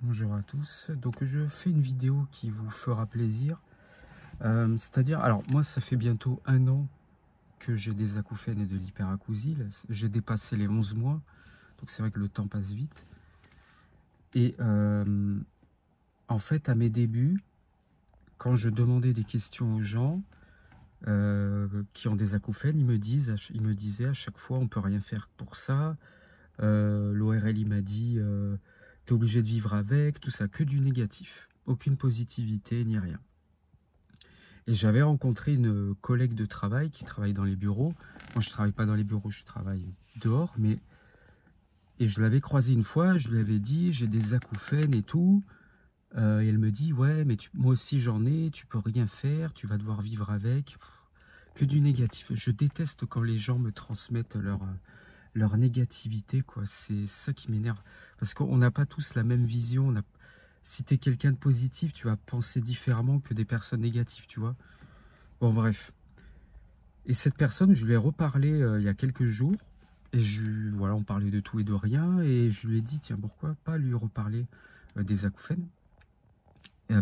Bonjour à tous, donc je fais une vidéo qui vous fera plaisir, c'est-à-dire, alors moi ça fait bientôt 1 an que j'ai des acouphènes et de l'hyperacousie, j'ai dépassé les 11 mois, donc c'est vrai que le temps passe vite, et en fait à mes débuts, quand je demandais des questions aux gens qui ont des acouphènes, ils me disaient à chaque fois on peut rien faire pour ça, l'ORL il m'a dit t'es obligé de vivre avec, tout ça, que du négatif, aucune positivité ni rien. Et j'avais rencontré une collègue de travail qui travaille dans les bureaux. Moi, je ne travaille pas dans les bureaux, je travaille dehors. Et je l'avais croisée une fois, je lui avais dit, j'ai des acouphènes et tout. Et elle me dit, ouais, mais moi aussi j'en ai, tu peux rien faire, tu vas devoir vivre avec. Que du négatif. Je déteste quand les gens me transmettent leur négativité, quoi. C'est ça qui m'énerve. Parce qu'on n'a pas tous la même vision. Si tu es quelqu'un de positif, tu vas penser différemment que des personnes négatives, tu vois. Bon, bref. Et cette personne, je lui ai reparlé il y a quelques jours. Et voilà, on parlait de tout et de rien. Et je lui ai dit, tiens, pourquoi pas lui reparler des acouphènes,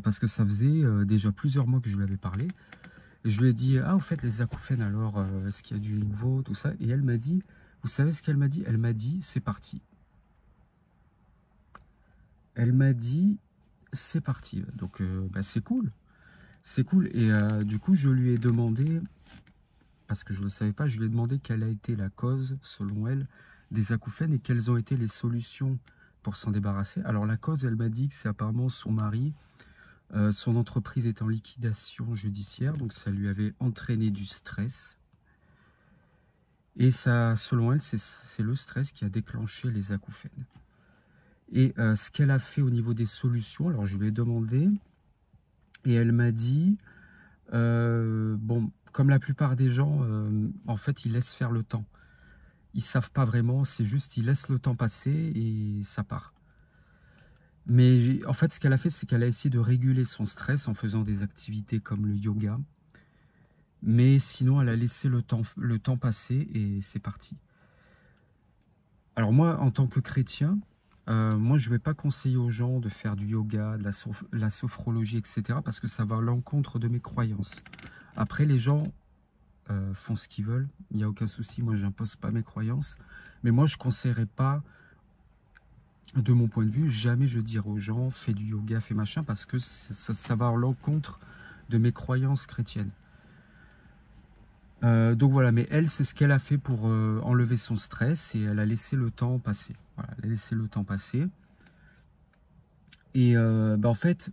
parce que ça faisait déjà plusieurs mois que je lui avais parlé. Et je lui ai dit, ah, au fait, les acouphènes, alors, est-ce qu'il y a du nouveau, tout ça. Et elle m'a dit, vous savez ce qu'elle m'a dit? Elle m'a dit, c'est parti. Elle m'a dit, c'est parti. Donc, bah, c'est cool. C'est cool. Et du coup, je lui ai demandé, parce que je ne le savais pas, je lui ai demandé quelle a été la cause, selon elle, des acouphènes et quelles ont été les solutions pour s'en débarrasser. Alors la cause, elle m'a dit que c'est apparemment son mari, son entreprise est en liquidation judiciaire, donc ça lui avait entraîné du stress. Et ça, selon elle, c'est le stress qui a déclenché les acouphènes. Et ce qu'elle a fait au niveau des solutions, alors je lui ai demandé, et elle m'a dit, bon, comme la plupart des gens, en fait, ils laissent faire le temps. Ils savent pas vraiment, c'est juste, ils laissent le temps passer et ça part. Mais en fait, ce qu'elle a fait, c'est qu'elle a essayé de réguler son stress en faisant des activités comme le yoga. Mais sinon, elle a laissé le temps passer et c'est parti. Alors moi, en tant que chrétien, moi, je ne vais pas conseiller aux gens de faire du yoga, de la sophrologie, etc. parce que ça va à l'encontre de mes croyances. Après, les gens font ce qu'ils veulent, il n'y a aucun souci, moi, je n'impose pas mes croyances. Mais moi, je ne conseillerais pas, de mon point de vue, jamais je dirais aux gens, fais du yoga, fais machin, parce que ça va à l'encontre de mes croyances chrétiennes. Donc voilà, mais elle, c'est ce qu'elle a fait pour enlever son stress et elle a laissé le temps passer. Voilà, elle a laissé le temps passer. Et bah, en fait,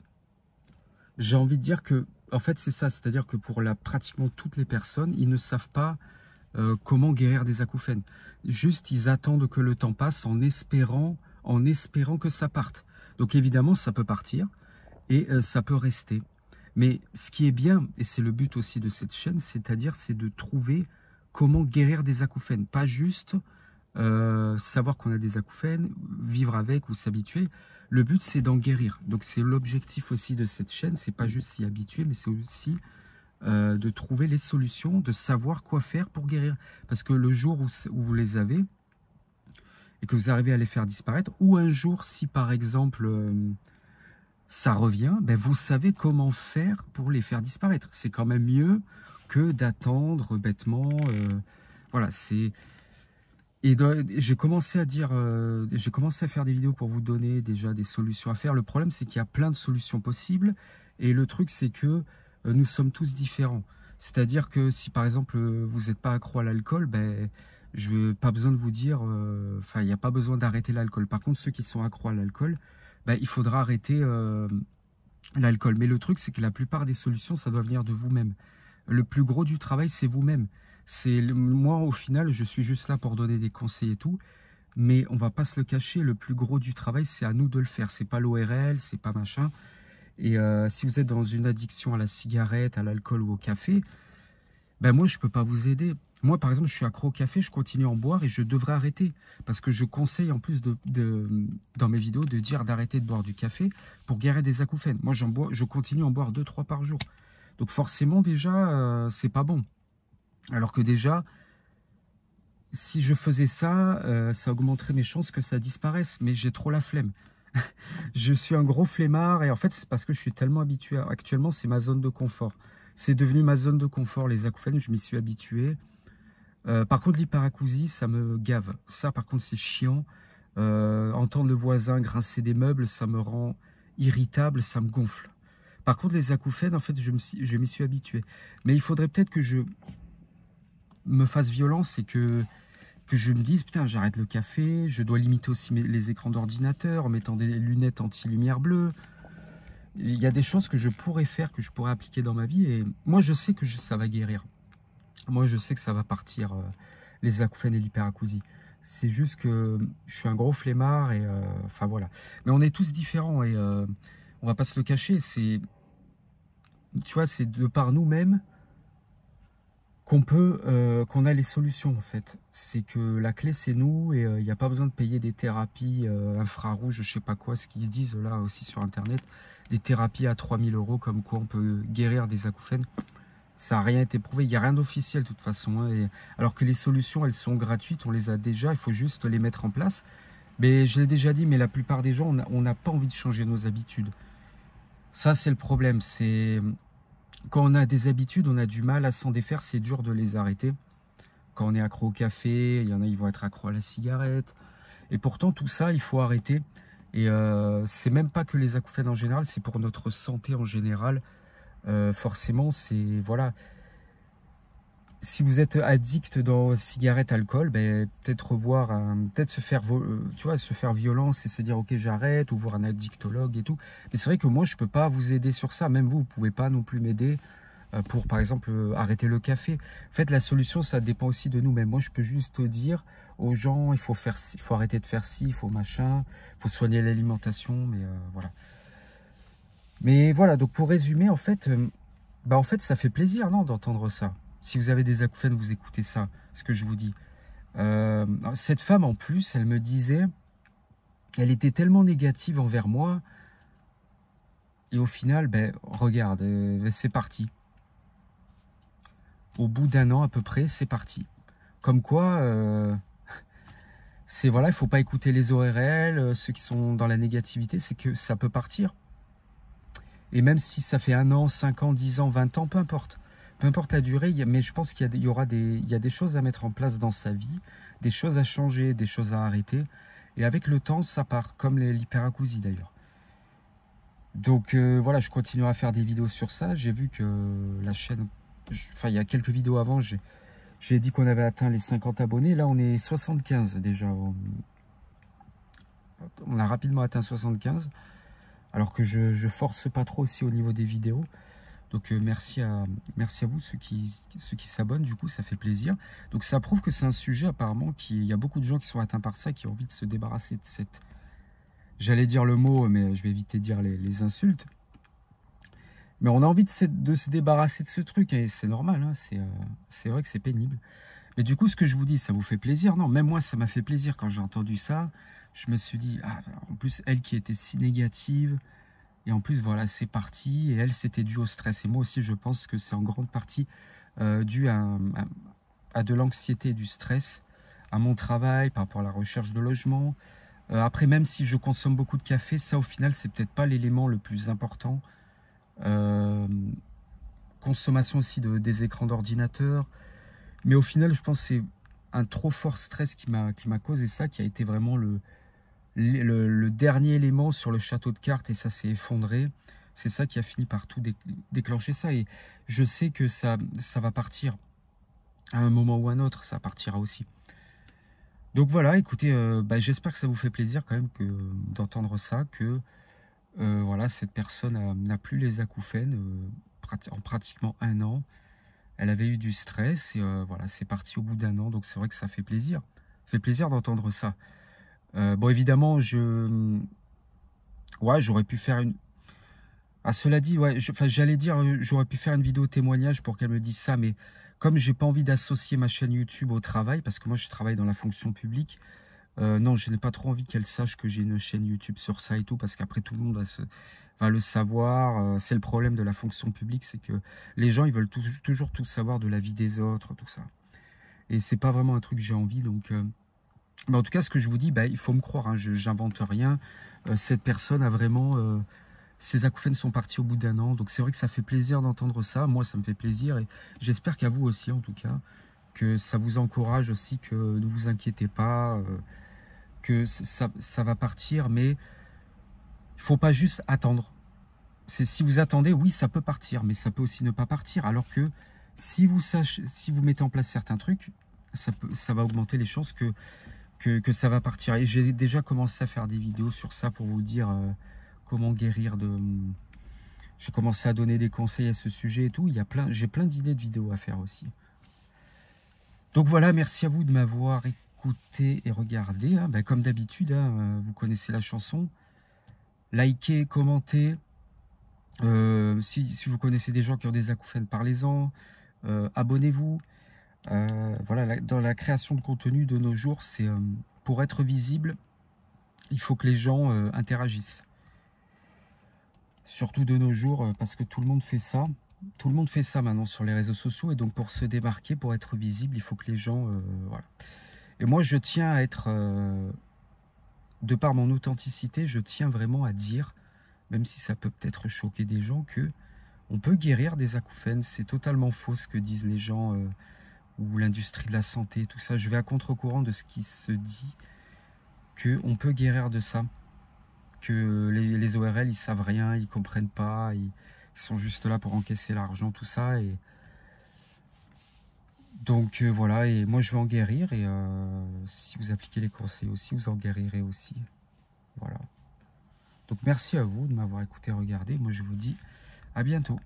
j'ai envie de dire que, en fait, c'est ça, c'est-à-dire que pour pratiquement toutes les personnes, ils ne savent pas comment guérir des acouphènes. Juste, ils attendent que le temps passe en espérant que ça parte. Donc évidemment, ça peut partir et ça peut rester. Mais ce qui est bien, et c'est le but aussi de cette chaîne, c'est de trouver comment guérir des acouphènes. Pas juste savoir qu'on a des acouphènes, vivre avec ou s'habituer. Le but, c'est d'en guérir. Donc c'est l'objectif aussi de cette chaîne, c'est pas juste s'y habituer, mais c'est aussi de trouver les solutions, de savoir quoi faire pour guérir. Parce que le jour où vous les avez, et que vous arrivez à les faire disparaître, ou un jour, si par exemple ça revient, ben vous savez comment faire pour les faire disparaître. C'est quand même mieux que d'attendre bêtement. Voilà, c'est... Et j'ai commencé à dire, j'ai commencé à faire des vidéos pour vous donner déjà des solutions à faire. Le problème, c'est qu'il y a plein de solutions possibles. Et le truc, c'est que nous sommes tous différents. C'est-à-dire que si par exemple vous n'êtes pas accro à l'alcool, ben je n'ai pas besoin de vous dire, enfin il n'y a pas besoin d'arrêter l'alcool. Par contre, ceux qui sont accros à l'alcool, ben, il faudra arrêter l'alcool. Mais le truc, c'est que la plupart des solutions, ça doit venir de vous-même. Le plus gros du travail, c'est vous-même. Moi, au final, je suis juste là pour donner des conseils et tout. Mais on va pas se le cacher, le plus gros du travail, c'est à nous de le faire. C'est pas l'ORL, c'est pas machin. Et si vous êtes dans une addiction à la cigarette, à l'alcool ou au café, ben moi, je peux pas vous aider. Moi, par exemple, je suis accro au café, je continue à en boire et je devrais arrêter. Parce que je conseille en plus dans mes vidéos de dire d'arrêter de boire du café pour guérir des acouphènes. Moi, je continue à en boire 2-3 par jour. Donc forcément, déjà, c'est pas bon. Alors que déjà, si je faisais ça, ça augmenterait mes chances que ça disparaisse. Mais j'ai trop la flemme. Je suis un gros flemmard et en fait, c'est parce que je suis tellement habitué. Actuellement, c'est ma zone de confort. C'est devenu ma zone de confort, les acouphènes, je m'y suis habitué. Par contre, l'hyperacousie, ça me gave. Ça, par contre, c'est chiant. Entendre le voisin grincer des meubles, ça me rend irritable, ça me gonfle. Par contre, les acouphènes, en fait, je m'y suis habitué. Mais il faudrait peut-être que je me fasse violence et que je me dise, putain, j'arrête le café, je dois limiter aussi les écrans d'ordinateur en mettant des lunettes anti-lumière bleue. Il y a des choses que je pourrais faire, que je pourrais appliquer dans ma vie. Et moi, je sais que ça va guérir. Moi, je sais que ça va partir, les acouphènes et l'hyperacousie. C'est juste que je suis un gros flemmard et enfin voilà. Mais on est tous différents et on va pas se le cacher. Tu vois, c'est de par nous-mêmes qu'on a les solutions en fait. C'est que la clé c'est nous et il n'y a pas besoin de payer des thérapies infrarouges, je sais pas quoi, ce qu'ils se disent là aussi sur internet, des thérapies à 3000 € comme quoi on peut guérir des acouphènes. Ça n'a rien été prouvé, il n'y a rien d'officiel de toute façon. Hein, alors que les solutions, elles sont gratuites, on les a déjà, il faut juste les mettre en place. Mais je l'ai déjà dit, mais la plupart des gens, on n'a pas envie de changer nos habitudes. Ça, c'est le problème. C'est quand on a des habitudes, on a du mal à s'en défaire, c'est dur de les arrêter. Quand on est accro au café, il y en a, ils vont être accro à la cigarette. Et pourtant, tout ça, il faut arrêter. Et c'est même pas que les acouphènes en général, c'est pour notre santé en général. Forcément, c'est voilà. Si vous êtes addict dans cigarette, alcool, ben, peut-être revoir, peut-être se faire, tu vois, se faire violence et se dire ok j'arrête ou voir un addictologue et tout. Mais c'est vrai que moi je peux pas vous aider sur ça. Même vous, vous pouvez pas non plus m'aider pour par exemple arrêter le café. En fait, la solution ça dépend aussi de nous-mêmes. Moi je peux juste dire aux gens il faut faire, il faut arrêter de faire ci, il faut machin, il faut soigner l'alimentation, mais voilà. Mais voilà, donc pour résumer en fait ça fait plaisir non d'entendre ça. Si vous avez des acouphènes, vous écoutez ça, ce que je vous dis. Cette femme, en plus, elle me disait, elle était tellement négative envers moi, et au final, ben, regarde, c'est parti. Au bout d'un an à peu près, c'est parti. Comme quoi, c'est voilà, il faut pas écouter les ORL, ceux qui sont dans la négativité, c'est que ça peut partir. Et même si ça fait 1 an, 5 ans, 10 ans, 20 ans, peu importe. Peu importe la durée, mais je pense qu'il y aura il y a des choses à mettre en place dans sa vie, des choses à changer, des choses à arrêter. Et avec le temps, ça part, comme l'hyperacousie d'ailleurs. Donc voilà, je continuerai à faire des vidéos sur ça. J'ai vu que la chaîne, enfin il y a quelques vidéos avant, j'ai dit qu'on avait atteint les 50 abonnés. Là, on est 75 déjà. On a rapidement atteint 75. Alors que je force pas trop aussi au niveau des vidéos. Donc merci à vous, ceux qui s'abonnent, du coup ça fait plaisir. Donc ça prouve que c'est un sujet apparemment, il y a beaucoup de gens qui sont atteints par ça, qui ont envie de se débarrasser de cette... J'allais dire le mot, mais je vais éviter de dire les insultes. Mais on a envie de se débarrasser de ce truc, et c'est normal, hein, c'est vrai que c'est pénible. Mais du coup, ce que je vous dis, ça vous fait plaisir? Non, même moi, ça m'a fait plaisir quand j'ai entendu ça. Je me suis dit, ah, en plus, elle qui était si négative... Et en plus, voilà, c'est parti. Et elle, c'était dû au stress. Et moi aussi, je pense que c'est en grande partie dû à de l'anxiété et du stress, à mon travail, par rapport à la recherche de logement. Après, même si je consomme beaucoup de café, ça, au final, c'est peut-être pas l'élément le plus important. Consommation aussi des écrans d'ordinateur. Mais au final, je pense que c'est un trop fort stress qui m'a causé ça, qui a été vraiment le dernier élément sur le château de cartes, et ça s'est effondré. C'est ça qui a fini par tout déclencher ça. Et je sais que ça va partir à un moment ou un autre, ça partira aussi. Donc voilà, écoutez, j'espère que ça vous fait plaisir quand même d'entendre ça, que voilà, cette personne n'a plus les acouphènes en pratiquement 1 an. Elle avait eu du stress et voilà, c'est parti au bout d'1 an. Donc c'est vrai que ça fait plaisir. Ça fait plaisir d'entendre ça. Bon, évidemment, ouais, j'aurais pu faire une... Ah, cela dit, ouais, j'allais dire, j'aurais pu faire une vidéo témoignage pour qu'elle me dise ça, mais comme j'ai pas envie d'associer ma chaîne YouTube au travail, parce que moi, je travaille dans la fonction publique, non, je n'ai pas trop envie qu'elle sache que j'ai une chaîne YouTube sur ça et tout, parce qu'après, tout le monde va le savoir. C'est le problème de la fonction publique, c'est que les gens, ils veulent toujours tout savoir de la vie des autres, tout ça. Et c'est pas vraiment un truc que j'ai envie, donc... Mais en tout cas, ce que je vous dis, bah, il faut me croire, hein, je n'invente rien. Cette personne a vraiment... ses acouphènes sont partis au bout d'1 an. Donc c'est vrai que ça fait plaisir d'entendre ça. Moi, ça me fait plaisir. Et j'espère qu'à vous aussi, en tout cas, que ça vous encourage aussi, que ne vous inquiétez pas, que ça va partir. Mais il ne faut pas juste attendre. Si vous attendez, oui, ça peut partir, mais ça peut aussi ne pas partir. Alors que si vous mettez en place certains trucs, ça va augmenter les chances que ça va partir. Et j'ai déjà commencé à faire des vidéos sur ça pour vous dire comment guérir de... J'ai commencé à donner des conseils à ce sujet et tout. J'ai plein d'idées de vidéos à faire aussi. Donc voilà, merci à vous de m'avoir écouté et regardé. Hein. Ben, comme d'habitude, hein, vous connaissez la chanson. Likez, commentez. Si vous connaissez des gens qui ont des acouphènes, parlez-en. Abonnez-vous. Voilà, dans la création de contenu de nos jours, c'est pour être visible, il faut que les gens interagissent. Surtout de nos jours, parce que tout le monde fait ça. Tout le monde fait ça maintenant sur les réseaux sociaux. Et donc pour se démarquer, pour être visible, il faut que les gens... voilà. Et moi, je tiens à être... de par mon authenticité, je tiens vraiment à dire, même si ça peut peut-être choquer des gens, que on peut guérir des acouphènes. C'est totalement faux ce que disent les gens... ou l'industrie de la santé, tout ça. Je vais à contre-courant de ce qui se dit, qu'on peut guérir de ça, que les ORL, ils savent rien, ils comprennent pas, ils sont juste là pour encaisser l'argent, tout ça. Et donc voilà, et moi je vais en guérir, et si vous appliquez les conseils aussi, vous en guérirez aussi. Voilà. Donc merci à vous de m'avoir écouté, regardé. Moi je vous dis à bientôt.